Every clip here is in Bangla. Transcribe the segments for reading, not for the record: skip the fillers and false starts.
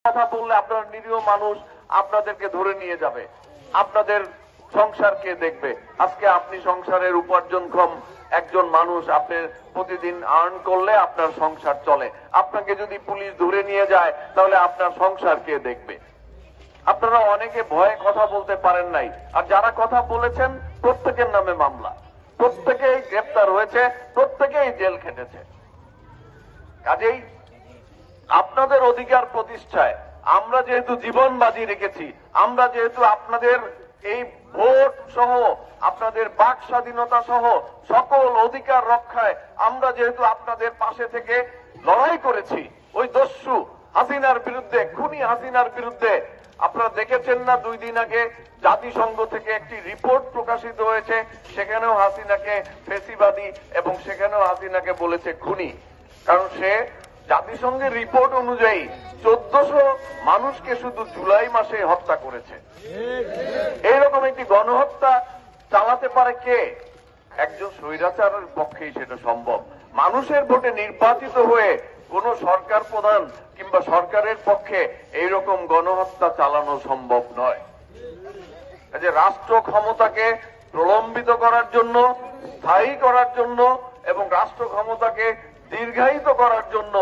কথা বললে আপনার নিরীহ মানুষ আপনাদেরকে ধরে নিয়ে যাবে, আপনাদের সংসার কে দেখবে? আজকে আপনি সংসারের উপার্জনক্ষম একজন মানুষ, আপনি প্রতিদিন আর্ন করলে আপনার সংসার চলে। আপনাকে যদি পুলিশ ধরে নিয়ে যায় তাহলে আপনার সংসার কে দেখবে? আপনারা অনেকে ভয়ে কথা বলতে পারেন নাই, আর যারা কথা বলেছেন প্রত্যেকের নামে মামলা, প্রত্যেকেই গ্রেপ্তার হয়েছে, প্রত্যেকেই জেল খেটেছে। কাজেই আপনাদের অধিকার প্রতিষ্ঠায় আমরা যেহেতু জীবন বাজি রেখেছি, আমরা যেহেতু আপনাদের এই ভোট সহ আপনাদের বাক স্বাধীনতা সহ সকল অধিকার রক্ষায় আমরা যেহেতু আপনাদের পাশে থেকে লড়াই করেছি, ওই দস্যু হাসিনার বিরুদ্ধে, খুনি হাসিনার বিরুদ্ধে, আপনারা দেখেছেন না 2 দিন আগে জাতিসংঘ থেকে একটি রিপোর্ট প্রকাশিত হয়েছে, সেখানেও হাসিনাকে ফেসিবাদী এবং সেখানেও হাসিনাকে বলেছে খুনি। কারণ সে জাতিসংঘের রিপোর্ট অনুযায়ী 1400 মানুষকে শুধু জুলাই মাসে হত্যা করেছে। এইরকম একটি গণহত্যা চালাতে পারে কে? একজন স্বৈরাচারের পক্ষেই সেটা সম্ভব। মানুষের ভোটে নির্বাচিত হয়ে কোন সরকার প্রধান কিংবা সরকারের পক্ষে এইরকম গণহত্যা চালানো সম্ভব নয়। যে রাষ্ট্র ক্ষমতাকে প্রলম্বিত করার জন্য, স্থায়ী করার জন্য এবং রাষ্ট্র ক্ষমতাকে দীর্ঘায়িত করার জন্য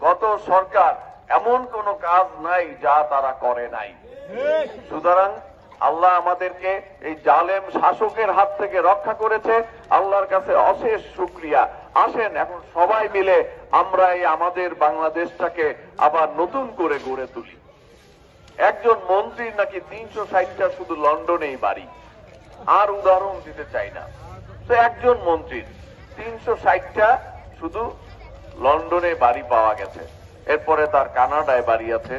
গত সরকার এমন কোন কাজ নাই যা তারা করে নাই। সুতরাং আল্লাহ আমাদেরকে এই জালেম শাসকের হাত থেকে রক্ষা করেছে, আল্লাহর কাছে অশেষ শুকরিয়া। আসেন এখন সবাই মিলে আমরা এই আমাদের বাংলাদেশটাকে আবার নতুন করে গড়ে তুলি। একজন মন্ত্রীর নাকি 360টা শুধু লন্ডনেই বাড়ি, আর উদাহরণ দিতে চাই না। তো একজন মন্ত্রীর 360টা শুধু লন্ডনে বাড়ি পাওয়া গেছে, এরপরে তার কানাডায় বাড়ি আছে,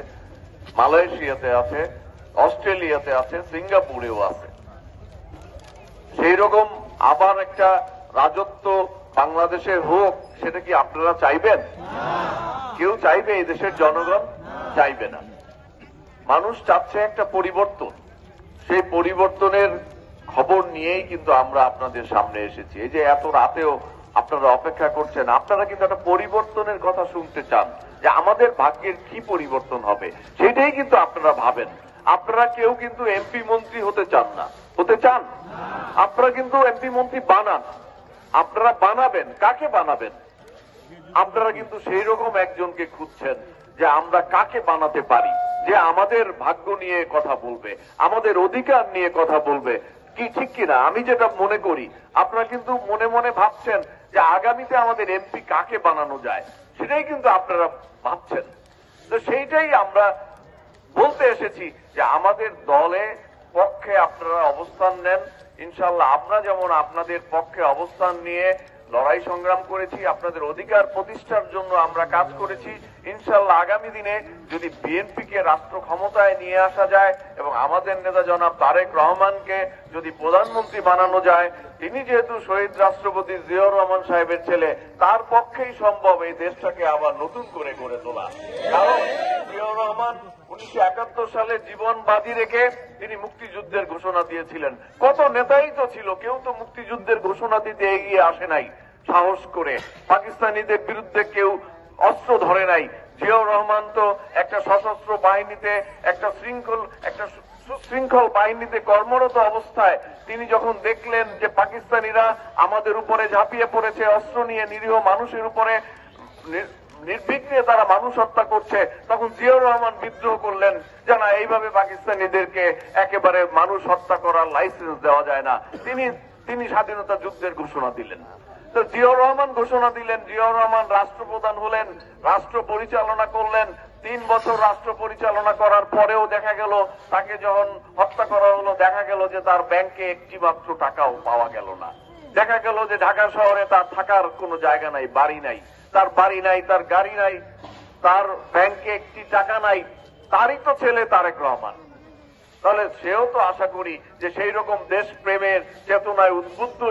মালয়েশিয়াতে আছে, অস্ট্রেলিয়াতে আছে, সিঙ্গাপুরেও আছে। সেই রকম আবার একটা রাজত্ব বাংলাদেশে হোক, সেটা কি আপনারা চাইবেন? কেউ চাইবে? এই দেশের জনগণ চাইবে না। মানুষ চাচ্ছে একটা পরিবর্তন। সেই পরিবর্তনের খবর নিয়েই কিন্তু আমরা আপনাদের সামনে এসেছি। এই যে এত রাতেও আপনারা অপেক্ষা করছেন, আপনারা কিন্তু একটা পরিবর্তনের কথা শুনতে চান, যে আমাদের ভাগ্যের কি পরিবর্তন হবে সেটাই কিন্তু আপনারা ভাবেন। আপনারা কেউ কিন্তু এমপি মন্ত্রী হতে চান না, হতে চান? আপনারা কিন্তু এমপি মন্ত্রী বানান, আপনারা বানাবেন, কাকে বানাবেন? আপনারা কিন্তু সেই রকম একজনকে খুঁজছেন যে আমরা কাকে বানাতে পারি, যে আমাদের ভাগ্য নিয়ে কথা বলবে, আমাদের অধিকার নিয়ে কথা বলবে। কি ঠিক কিনা? আমি যেটা মনে করি, আপনারা কিন্তু মনে মনে ভাবছেন যে আগামীতে আমাদের এমপি কাকে বানানো যায়, সেটাই কিন্তু আপনারা ভাবছেন। তো সেইটাই আমরা বলতে এসেছি যে আমাদের দলে পক্ষে আপনারা অবস্থান নেন। ইনশাআল্লাহ আমরা যেমন আপনাদের পক্ষে অবস্থান নিয়ে লড়াই সংগ্রাম করেছি, আপনাদের অধিকার প্রতিষ্ঠার জন্য আমরা কাজ করেছি, ইনশাআল্লাহ আগামী দিনে যদি বিএনপিকে রাষ্ট্র ক্ষমতায় নিয়ে আসা যায় এবং আমাদের নেতা জনাব তারেক রহমানকে যদি প্রধানমন্ত্রী বানানো যায়, তিনি যেহেতু শহীদ রাষ্ট্রপতি জিয়াউর রহমান সাহেবের ছেলে, তার পক্ষেই সম্ভব এই দেশটাকে আবার নতুন করে গড়ে তোলা। কারণ জিয়াউর রহমান 1971 সালে জীবন বাজি রেখে তিনি মুক্তিযুদ্ধের ঘোষণা দিয়েছিলেন। কত নেতাই তো ছিল, কেউ তো মুক্তিযুদ্ধের ঘোষণা দিতে এগিয়ে আসে নাই সাহস করে। পাকিস্তানিদের বিরুদ্ধে কেউ অস্ত্র ধরে নাই। জিয়াউর রহমান তো একটা সশস্ত্র বাহিনীতে, একটা সুশৃঙ্খল বাহিনীতে কর্মরত অবস্থায় তিনি যখন দেখলেন যে পাকিস্তানিরা আমাদের উপরে ঝাঁপিয়ে পড়েছে অস্ত্র নিয়ে, নিরীহ মানুষের উপরে নির্বিঘ্নে তারা মানুষ হত্যা করছে, তখন জিয়াউর রহমান বিদ্রোহ করলেন যে না, এইভাবে পাকিস্তানিদেরকে একেবারে মানুষ হত্যা করার লাইসেন্স দেওয়া যায় না। তিনি স্বাধীনতা যুদ্ধের ঘোষণা দিলেন। তো জিয়াউর রহমান ঘোষণা দিলেন, জিয়াউর রহমান রাষ্ট্রপ্রধান হলেন, রাষ্ট্র পরিচালনা করলেন। 3 বছর রাষ্ট্র পরিচালনা করার পরেও দেখা গেল তাকে যখন হত্যা করা হলো, দেখা গেল যে তার ব্যাংকে একটি মাত্র টাকাও পাওয়া গেল না। দেখা গেল যে ঢাকা শহরে তার থাকার কোনো জায়গা নাই, বাড়ি নাই, তার বাড়ি নাই, তার গাড়ি নাই, তার ব্যাংকে একটি টাকা নাই। তারই তো ছেলে তারেক রহমান। তাহলে সেও তো আশা করি যে সেই রকম দেশ প্রেমের চেতনায় উদ্বুদ্ধ